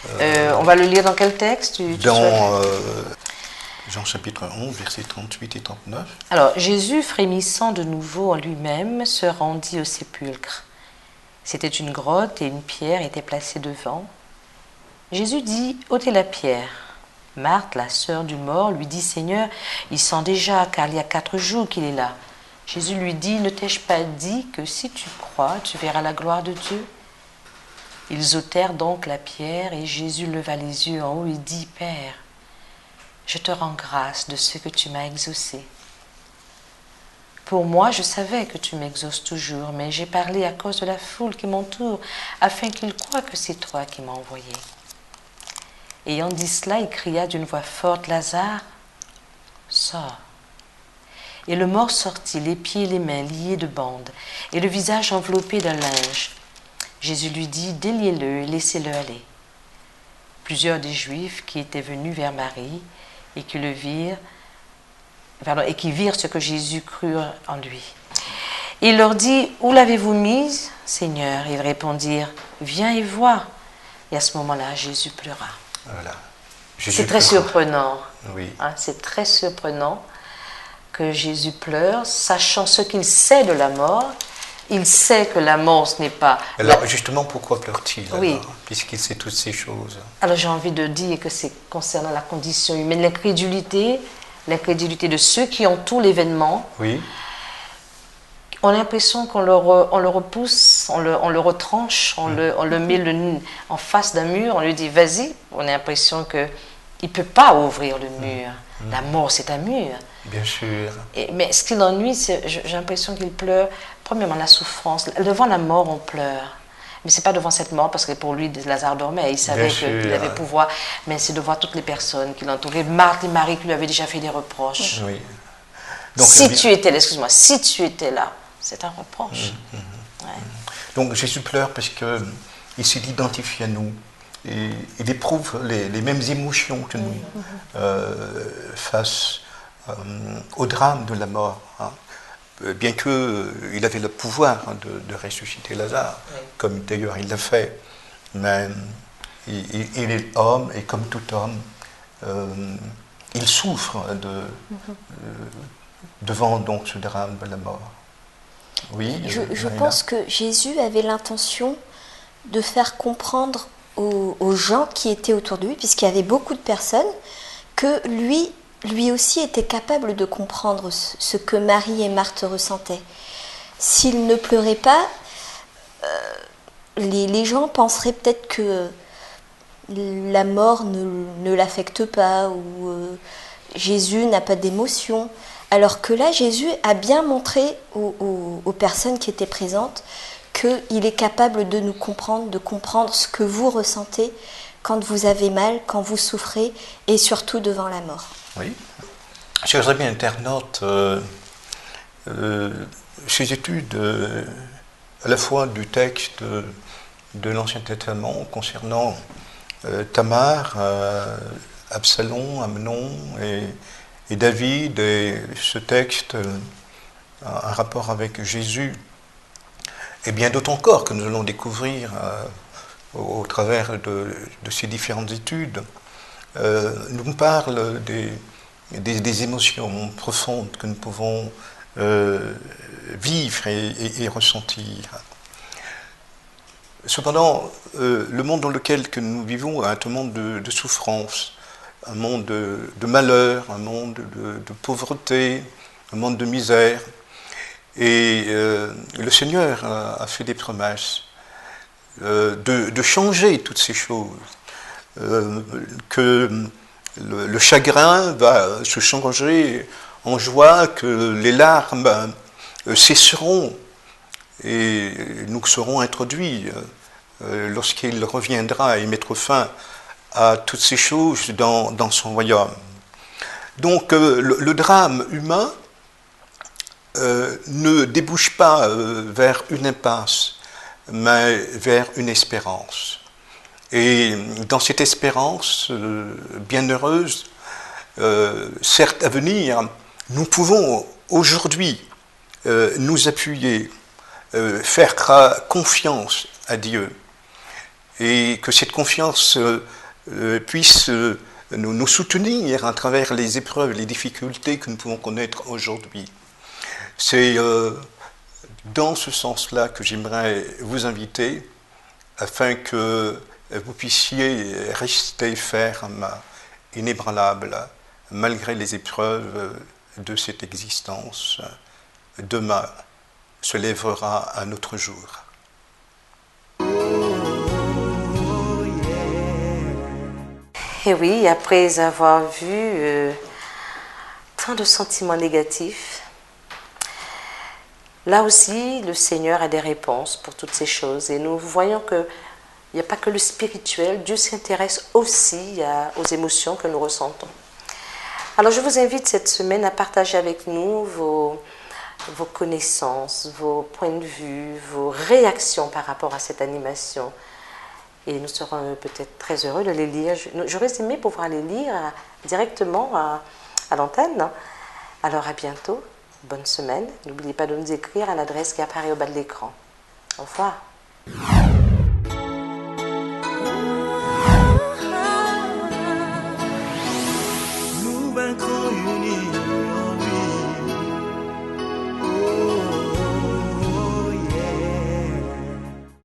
On va le lire dans quel texte Dans Jean chapitre 11, versets 38 et 39. Alors, Jésus, frémissant de nouveau en lui-même, se rendit au sépulcre. C'était une grotte et une pierre était placée devant. Jésus dit, « ôtez la pierre. » Marthe, la sœur du mort, lui dit, « Seigneur, il sent déjà, car il y a 4 jours qu'il est là. » Jésus lui dit, « Ne t'ai-je pas dit que si tu crois, tu verras la gloire de Dieu ?» Ils ôtèrent donc la pierre et Jésus leva les yeux en haut et dit, « Père, je te rends grâce de ce que tu m'as exaucé. Pour moi, je savais que tu m'exauces toujours, mais j'ai parlé à cause de la foule qui m'entoure, afin qu'ils croient que c'est toi qui m'as envoyé. » Ayant dit cela, il cria d'une voix forte, « Lazare, sors !» Et le mort sortit, les pieds et les mains liés de bandes, et le visage enveloppé d'un linge. Jésus lui dit, « Déliez-le et laissez-le aller. » Plusieurs des Juifs qui étaient venus vers Marie et qui virent ce que Jésus crut en lui. Il leur dit, « Où l'avez-vous mise, Seigneur ?» Ils répondirent, « Viens et vois. » Et à ce moment-là, Jésus pleura. Voilà. C'est très surprenant. Oui. Hein, c'est très surprenant que Jésus pleure, sachant ce qu'il sait de la mort. Il sait que la mort, ce n'est pas... Alors, justement, pourquoi pleure-t-il Oui. Puisqu'il sait toutes ces choses. Alors, j'ai envie de dire que c'est concernant la condition humaine, l'incrédulité de ceux qui entourent l'événement. Oui. On a l'impression qu'on le repousse, on le retranche, on le met en face d'un mur, on lui dit, vas-y. On a l'impression qu'il ne peut pas ouvrir le mur. La mort, c'est un mur. Bien sûr. Mais ce qui l'ennuie, j'ai l'impression qu'il pleure, premièrement, la souffrance. Devant la mort, on pleure. Mais ce n'est pas devant cette mort, parce que pour lui, Lazare dormait, il savait qu'il avait pouvoir. Mais c'est devant toutes les personnes qui l'entouraient. Marthe et Marie qui lui avaient déjà fait des reproches. Oui. Donc, si tu étais là, excuse-moi, si tu étais là, c'est un reproche. Ouais. Donc Jésus pleure parce qu'il s'identifie à nous. Et il éprouve les mêmes émotions que nous face au drame de la mort. Hein. Bien qu'il avait le pouvoir de ressusciter Lazare, comme d'ailleurs il l'a fait, mais il est homme et comme tout homme, il souffre devant donc ce drame de la mort. Oui. Je pense que Jésus avait l'intention de faire comprendre aux gens qui étaient autour de lui, puisqu'il y avait beaucoup de personnes, que lui aussi était capable de comprendre ce que Marie et Marthe ressentaient. S'il ne pleurait pas, les gens penseraient peut-être que la mort ne l'affecte pas, ou Jésus n'a pas d'émotion. Alors que là, Jésus a bien montré aux personnes qui étaient présentes qu'il est capable de nous comprendre, de comprendre ce que vous ressentez quand vous avez mal, quand vous souffrez, et surtout devant la mort. Oui. Chers amis internautes, ces études, à la fois du texte de l'Ancien Testament concernant Tamar, Absalom, Amnon et David, et ce texte, un rapport avec Jésus, et bien d'autres encore que nous allons découvrir au travers de ces différentes études, nous parlent des émotions profondes que nous pouvons vivre et ressentir. Cependant, le monde dans lequel que nous vivons est un monde de souffrance, un monde de malheur, un monde de pauvreté, un monde de misère. Et le Seigneur a fait des promesses de changer toutes ces choses, que le chagrin va se changer en joie, que les larmes cesseront et nous serons introduits lorsqu'il reviendra et mettre fin à toutes ces choses dans son royaume. Donc le drame humain ne débouche pas vers une impasse, mais vers une espérance. Et dans cette espérance bienheureuse, certes à venir, nous pouvons aujourd'hui nous appuyer, faire confiance à Dieu. et que cette confiance puisse nous soutenir à travers les épreuves, les difficultés que nous pouvons connaître aujourd'hui. C'est dans ce sens-là que j'aimerais vous inviter afin que vous puissiez rester ferme, inébranlable, malgré les épreuves de cette existence. Demain se lèvera un autre jour. Et oui, après avoir vu tant de sentiments négatifs, là aussi, le Seigneur a des réponses pour toutes ces choses. Et nous voyons qu'il n'y a pas que le spirituel, Dieu s'intéresse aussi aux émotions que nous ressentons. Alors je vous invite cette semaine à partager avec nous vos connaissances, vos points de vue, vos réactions par rapport à cette animation. Et nous serons peut-être très heureux de les lire. J'aurais aimé pouvoir les lire directement à l'antenne. Alors à bientôt, bonne semaine. N'oubliez pas de nous écrire à l'adresse qui apparaît au bas de l'écran. Au revoir.